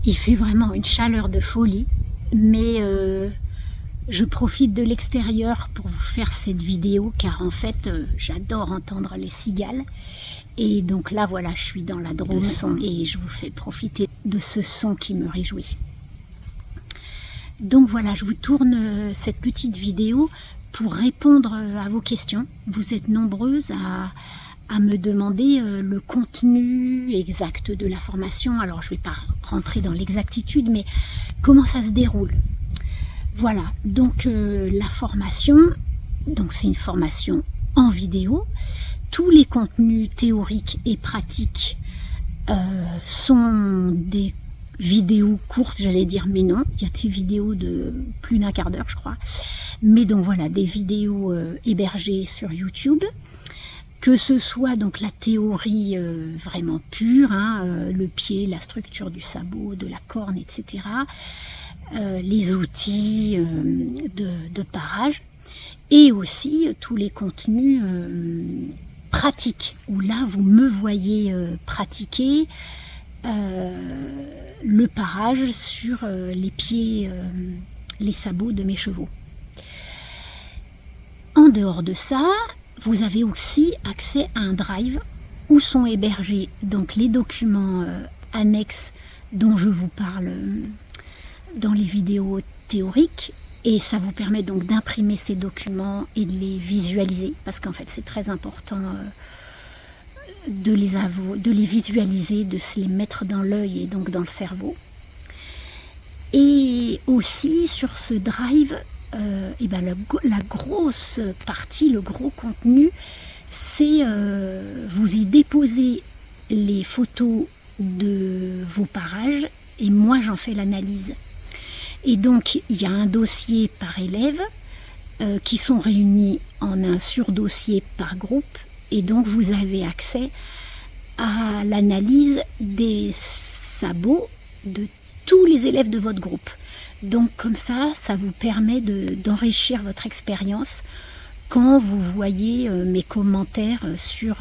Il fait vraiment une chaleur de folie, mais je profite de l'extérieur pour vous faire cette vidéo car en fait j'adore entendre les cigales. Et donc là voilà, je suis dans la Drôme et je vous fais profiter de ce son qui me réjouit. Donc voilà, je vous tourne cette petite vidéo pour répondre à vos questions. Vous êtes nombreuses à me demander le contenu exact de la formation. Alors je ne vais pas rentrer dans l'exactitude, mais comment ça se déroule. Voilà, donc la formation, donc c'est une formation en vidéo. Tous les contenus théoriques et pratiques sont des vidéos courtes, j'allais dire, mais non, il y a des vidéos de plus d'1 quart d'heure, je crois. Mais donc voilà, des vidéos hébergées sur YouTube, que ce soit donc la théorie vraiment pure, hein, le pied, la structure du sabot, de la corne, etc. Les outils de parage, et aussi tous les contenus pratiques, où là vous me voyez pratiquer le parage sur les pieds, les sabots de mes chevaux. En dehors de ça, vous avez aussi accès à un drive où sont hébergés donc les documents annexes dont je vous parle dans les vidéos théoriques, et ça vous permet donc d'imprimer ces documents et de les visualiser, parce qu'en fait c'est très important de les visualiser, de se les mettre dans l'œil et donc dans le cerveau. Et aussi sur ce drive, et ben la grosse partie, le gros contenu, c'est vous y déposez les photos de vos parages et moi j'en fais l'analyse. Et donc il y a un dossier par élève qui sont réunis en un surdossier par groupe, et donc vous avez accès à l'analyse des sabots de tous les élèves de votre groupe. Donc comme ça vous permet d'enrichir votre expérience quand vous voyez mes commentaires sur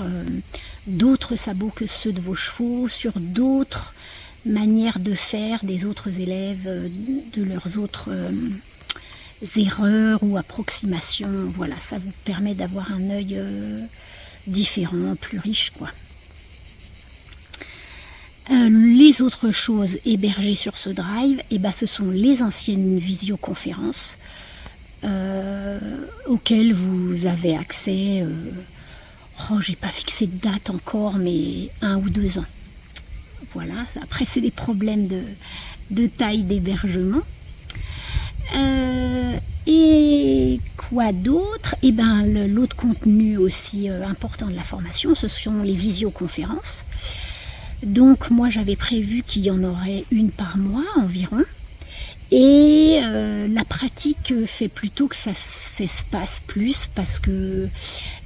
d'autres sabots que ceux de vos chevaux, sur d'autres manières de faire des autres élèves, de leurs autres erreurs ou approximations. Voilà, ça vous permet d'avoir un œil différent, plus riche, quoi. Les autres choses hébergées sur ce drive, et ben, ce sont les anciennes visioconférences auxquelles vous avez accès. J'ai pas fixé de date encore, mais 1 ou 2 ans. Voilà, après c'est des problèmes de taille d'hébergement. Et quoi d'autre? Et ben l'autre contenu aussi important de la formation, ce sont les visioconférences. Donc moi j'avais prévu qu'il y en aurait une par mois environ. Et la pratique fait plutôt que ça s'espace plus, parce que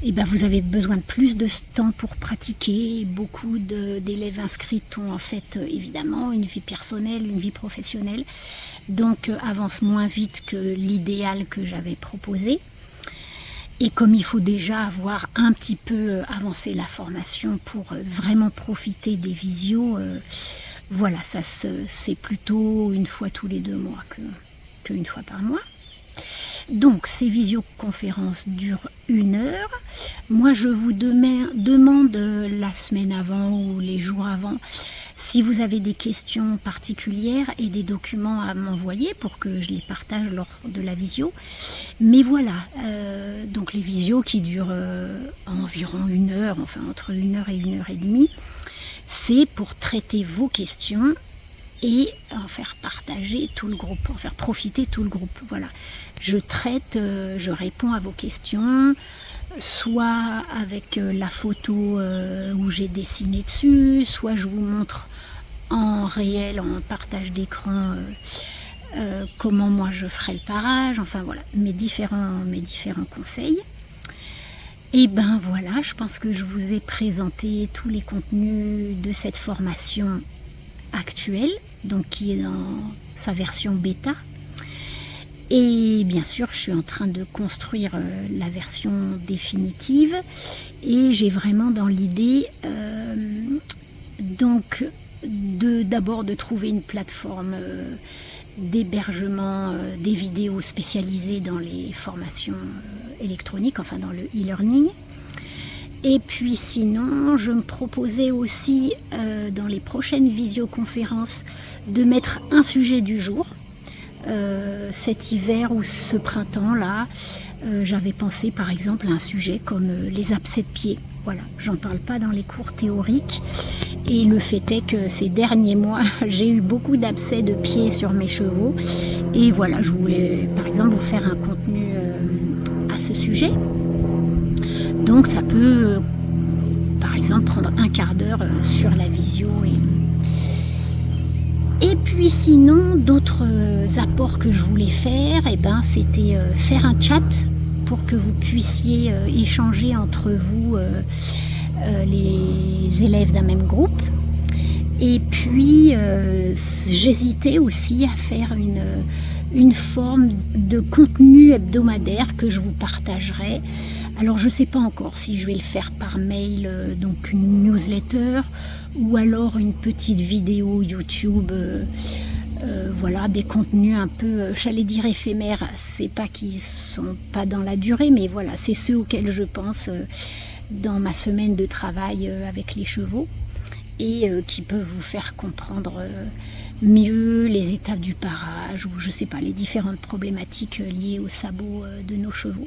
vous avez besoin de plus de temps pour pratiquer. Beaucoup d'élèves inscrits ont en fait évidemment une vie personnelle, une vie professionnelle, donc avancent moins vite que l'idéal que j'avais proposé. Et comme il faut déjà avoir un petit peu avancé la formation pour vraiment profiter des visios, voilà, ça c'est plutôt une fois tous les 2 mois qu'une fois par mois. Donc ces visioconférences durent 1 heure. Moi je vous demande la semaine avant ou les jours avant si vous avez des questions particulières et des documents à m'envoyer pour que je les partage lors de la visio. Mais voilà, donc les visios qui durent environ 1 heure, enfin entre 1 heure et 1 heure et demie, c'est pour traiter vos questions et en faire partager tout le groupe, en faire profiter tout le groupe. Voilà, je traite, je réponds à vos questions, soit avec la photo où j'ai dessiné dessus, soit je vous montre en réel, en partage d'écran, comment moi je ferai le parage, enfin voilà, mes différents conseils. Et ben voilà, je pense que je vous ai présenté tous les contenus de cette formation actuelle, donc qui est dans sa version bêta. Et bien sûr, je suis en train de construire la version définitive, et j'ai vraiment dans l'idée d'abord de trouver une plateforme d'hébergement des vidéos spécialisées dans les formations électroniques, enfin dans le e-learning. Et puis sinon, je me proposais aussi dans les prochaines visioconférences de mettre un sujet du jour. Cet hiver ou ce printemps-là, j'avais pensé par exemple à un sujet comme les abcès de pied. Voilà, j'en parle pas dans les cours théoriques. Et le fait est que ces derniers mois, j'ai eu beaucoup d'abcès de pieds sur mes chevaux. Et voilà, je voulais par exemple vous faire un contenu à ce sujet. Donc ça peut, par exemple, prendre un quart d'heure sur la visio. Et puis sinon, d'autres apports que je voulais faire, c'était faire un chat pour que vous puissiez échanger entre vous les élèves d'un même groupe. Et puis j'hésitais aussi à faire une forme de contenu hebdomadaire que je vous partagerai. Alors je ne sais pas encore si je vais le faire par mail, donc une newsletter, ou alors une petite vidéo YouTube, voilà, des contenus un peu, j'allais dire éphémères, c'est pas qu'ils sont pas dans la durée, mais voilà, c'est ceux auxquels je pense dans ma semaine de travail avec les chevaux, et qui peuvent vous faire comprendre mieux les étapes du parage, ou je sais pas, les différentes problématiques liées aux sabots de nos chevaux.